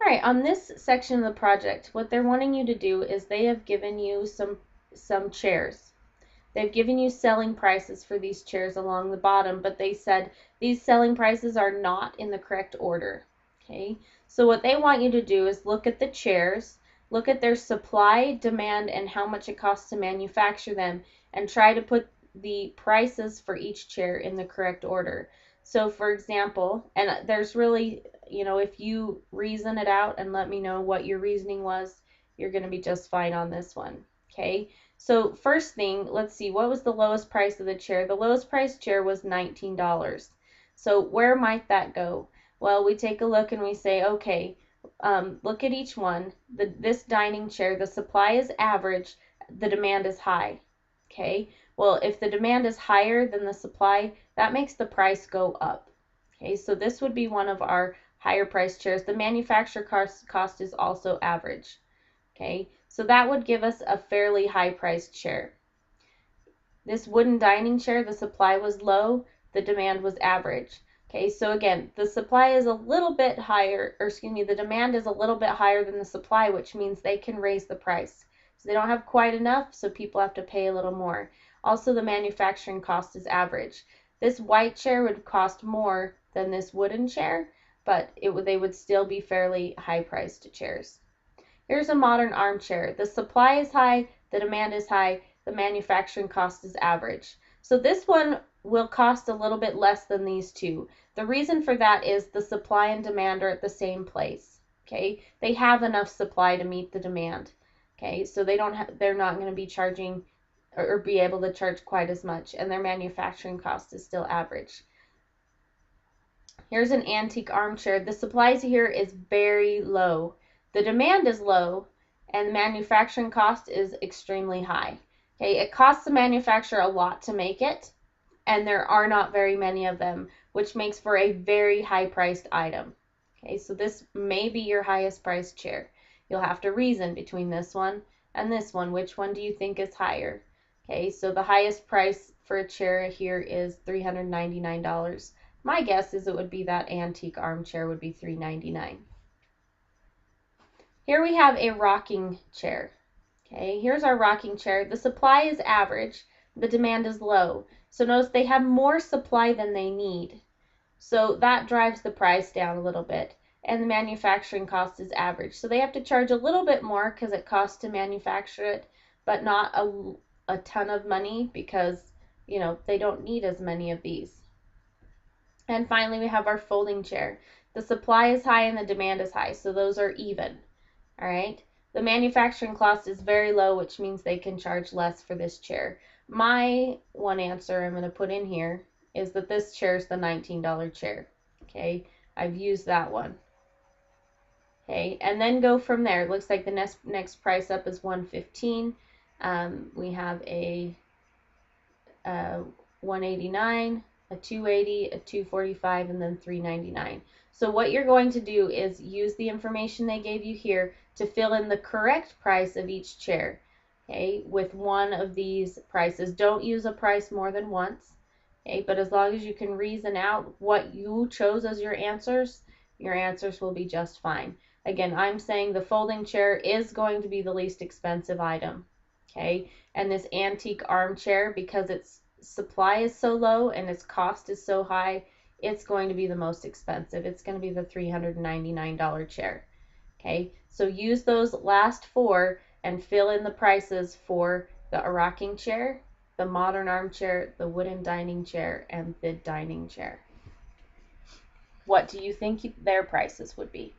right, on this section of the project, what they're wanting you to do is they have given you some chairs. They've given you selling prices for these chairs along the bottom, but they said these selling prices are not in the correct order. Okay, so what they want you to do is look at the chairs, look at their supply, demand, and how much it costs to manufacture them, and try to put the prices for each chair in the correct order. So for example, and there's really, if you reason it out and let me know what your reasoning was, you're going to be just fine on this one. Okay, so first thing, let's see, what was the lowest price of the chair? The lowest price chair was $19. So where might that go? Well, we take a look and we say, okay, look at each one. This dining chair, the supply is average, the demand is high. Okay, well, if the demand is higher than the supply, that makes the price go up. Okay, so this would be one of our higher price chairs. The manufacturer cost is also average. Okay, so that would give us a fairly high priced chair. This wooden dining chair, the supply was low, the demand was average. Okay, so again, the supply is a little bit higher, or excuse me, the demand is a little bit higher than the supply, which means they can raise the price. So they don't have quite enough, so people have to pay a little more. Also, the manufacturing cost is average. This white chair would cost more than this wooden chair, but they would still be fairly high-priced chairs. Here's a modern armchair. The supply is high, the demand is high, the manufacturing cost is average. So this one will cost a little bit less than these two. The reason for that is the supply and demand are at the same place. Okay, they have enough supply to meet the demand. Okay, so they're not going to be charging or be able to charge quite as much, and their manufacturing cost is still average. Here's an antique armchair. The supply here is very low. The demand is low, and the manufacturing cost is extremely high. Okay, it costs the manufacturer a lot to make it, and there are not very many of them, which makes for a very high-priced item. Okay, so this may be your highest priced chair. You'll have to reason between this one and this one. Which one do you think is higher? Okay, so the highest price for a chair here is $399. My guess is it would be that antique armchair would be $399. Here we have a rocking chair. Okay, here's our rocking chair. The supply is average, the demand is low. So notice they have more supply than they need. So that drives the price down a little bit. And the manufacturing cost is average. So they have to charge a little bit more because it costs to manufacture it, but not a ton of money because, they don't need as many of these. And finally, we have our folding chair. The supply is high and the demand is high, so those are even. All right. The manufacturing cost is very low, which means they can charge less for this chair. My one answer I'm going to put in here is that this chair is the $19 chair. Okay, I've used that one. Okay, and then go from there. It looks like the next price up is $115. We have a $189, a $280, a $245, and then $399. So what you're going to do is use the information they gave you here to fill in the correct price of each chair. Okay, with one of these prices. Don't use a price more than once. Okay, but as long as you can reason out what you chose as your answers will be just fine. Again, I'm saying the folding chair is going to be the least expensive item. Okay, and this antique armchair, because its supply is so low and its cost is so high, it's going to be the most expensive. It's going to be the $399 chair. Okay, so use those last four and fill in the prices for the rocking chair, the modern armchair, the wooden dining chair, and the dining chair. What do you think their prices would be?